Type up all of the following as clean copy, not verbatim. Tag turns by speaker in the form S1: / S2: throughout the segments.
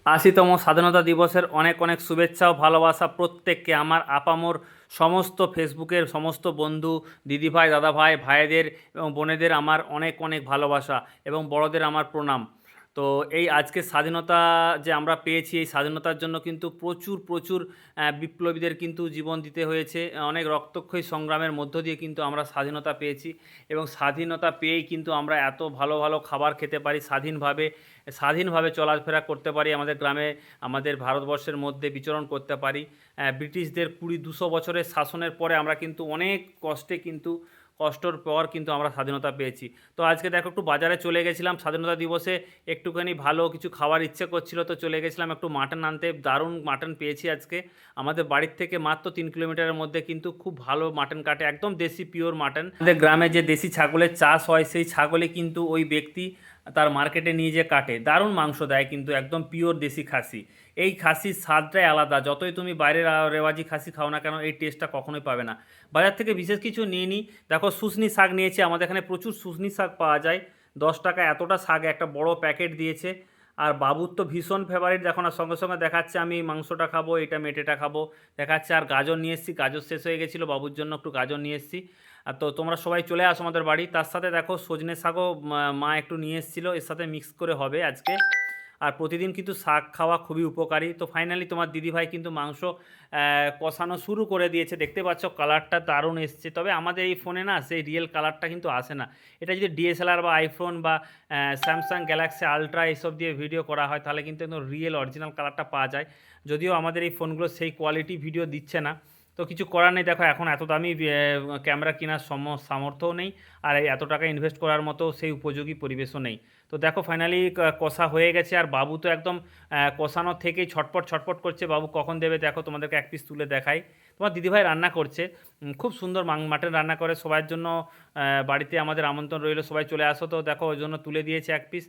S1: ৮০তম স্বাধীনতা দিবসের অনেক অনেক শুভেচ্ছা ও ভালোবাসা প্রত্যেককে, আমার আপামর সমস্ত ফেসবুকের সমস্ত বন্ধু, দিদিভাই, দাদাভাই, ভাইদের এবং বোনেদের আমার অনেক অনেক ভালোবাসা এবং বড়দের আমার প্রণাম। তো এই আজকে স্বাধীনতা যে আমরা পেয়েছি, এই স্বাধীনতার জন্য কিন্তু প্রচুর প্রচুর বিপ্লবীদের কিন্তু জীবন দিতে হয়েছে। অনেক রক্তক্ষয়ী সংগ্রামের মধ্য দিয়ে কিন্তু আমরা স্বাধীনতা পেয়েছি এবং স্বাধীনতা পেয়েই কিন্তু আমরা এত ভালো ভালো খাবার খেতে পারি, স্বাধীনভাবে স্বাধীনভাবে চলাফেরা করতে পারি, আমাদের গ্রামে আমাদের ভারতবর্ষের মধ্যে বিচরণ করতে পারি। ব্রিটিশদের ২০-২০০ বছরের শাসনের পরে আমরা কিন্তু অনেক কষ্টে কিন্তু কষ্টর পর কিন্তু আমরা স্বাধীনতা পেয়েছি। তো আজকে দেখো একটু বাজারে চলে গেছিলাম স্বাধীনতা দিবসে, একটুখানি ভালো কিছু খাওয়ার ইচ্ছে করছিল, তো চলে গেছিলাম একটু মাটন আনতে। দারুণ মাটন পেয়েছি আজকে। আমাদের বাড়ির থেকে মাত্র ৩ কিলোমিটারের মধ্যে কিন্তু খুব ভালো মাটন কাটে, একদম দেশি পিওর মাটন। আমাদের গ্রামে যে দেশি ছাগলের চাষ হয়, সেই ছাগলে কিন্তু ওই ব্যক্তি তার মার্কেটে নিয়ে যে কাটে, দারুণ মাংস দেয়, কিন্তু একদম পিওর দেশি খাসি। এই খাসির স্বাদটাই আলাদা, যতই তুমি বাইরের রেওয়াজি খাসি খাও না কেন, এই টেস্টটা কখনোই পাবে না। বাজার থেকে বিশেষ কিছু নিয়ে নিই। দেখো শুশনি শাক নিয়েছি, আমাদের এখানে প্রচুর শুশনি শাক পাওয়া যায়। 10 টাকা এতটা শাক একটা বড় প্যাকেট দিয়েছে। আর বাবুর তো ভীষণ ফেভারিট, দেখো না সঙ্গে সঙ্গে দেখাচ্ছে আমি মাংসটা খাবো, এটা মেটেটা খাবো দেখাচ্ছে। আর গাজর নিয়ে এসেছি, গাজর শেষ হয়ে গেছিলো, বাবুর জন্য একটু গাজর নিয়ে এসেছি। আর তো তোমরা সবাই চলে আসো আমাদের বাড়ি। তার সাথে দেখো সজনে শাকও মা একটু নিয়ে এসেছিলো, এর সাথে মিক্স করে হবে আজকে। আর প্রতিদিন কিন্তু শাক খাওয়া খুবই উপকারী। তো ফাইনালি তোমার দিদিভাই কিন্তু মাংস কষানো শুরু করে দিয়েছে, দেখতে পাচ্ছ কালারটা দারুণ এসছে। তবে আমাদের এই ফোনে না সেই রিয়েল কালারটা কিন্তু আসে না। এটা যদি ডিএসএলআর বা আইফোন বা স্যামসাং গ্যালাক্সি আলট্রা এইসব দিয়ে ভিডিও করা হয়, তাহলে কিন্তু একদম রিয়েল অরিজিনাল কালারটা পাওয়া যায়। যদিও আমাদের এই ফোনগুলো সেই কোয়ালিটি ভিডিও দিচ্ছে না, তো কিছু করার নেই। দেখো এখন এত দামি ক্যামেরা কেনার সামর্থ্যও নেই, আর এই এত টাকা ইনভেস্ট করার মতো সেই উপযোগী পরিবেশও নেই। তো দেখো ফাইনালি কষা হয়ে গেছে, আর বাবু তো একদম কষানোর থেকেই ছটপট ছটপট করছে, বাবু কখন দেবে। দেখো তোমাদেরকে এক পিস তুলে দেখাই। তোমার দিদিভাই রান্না করছে, খুব সুন্দর মাটন রান্না করে। সবার জন্য বাড়িতে আমাদের আমন্ত্রণ রইল, সবাই চলে আসো। তো দেখো ওর জন্য তুলে দিয়েছে এক পিস,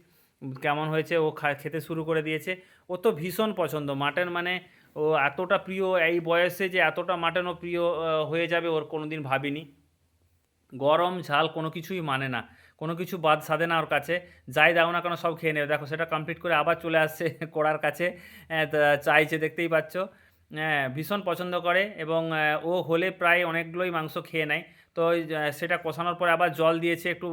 S1: কেমন হয়েছে ও খেতে শুরু করে দিয়েছে। ও তো ভীষণ পছন্দ মাটন, মানে ও এতটা প্রিয় এই বয়সে যে এতটা মাটনও প্রিয় হয়ে যাবে ওর কোনো দিন ভাবিনি। গরম ঝাল কোনো কিছুই মানে না, কোনো কিছু বাদ সাধে না ওর কাছে। যাই দাও না কেন সব খেয়ে নেবে। দেখো সেটা কমপ্লিট করে আবার চলে আসছে কড়ার কাছে, তা চাইছে, দেখতেই পাচ্ছ। হ্যাঁ, ভীষণ পছন্দ করে এবং ও হলে প্রায় অনেকগুলোই মাংস খেয়ে নেয়। তো ওই সেটা কষানোর পরে আবার জল দিয়েছে একটু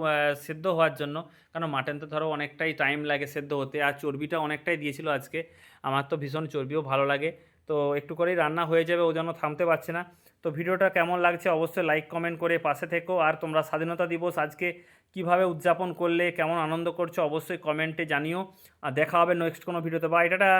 S1: সেদ্ধ হওয়ার জন্য, কারণ মাটন তো ধরো অনেকটাই টাইম লাগে সেদ্ধ হতে। আর চর্বিটা অনেকটাই দিয়েছিল আজকে, আমার তো ভীষণ চর্বিও ভালো লাগে। তো একটু করেই রান্না হয়ে যাবে, ও যেন থামতে পারছে না। তো ভিডিওটা কেমন লাগছে অবশ্যই লাইক কমেন্ট করে পাশে থেকো। আর তোমরা স্বাধীনতা দিবস আজকে কিভাবে উদযাপন করলে, কেমন আনন্দ করছো অবশ্যই কমেন্টে জানিও। আর দেখা হবে নেক্সট কোনো ভিডিওতে। বা এটা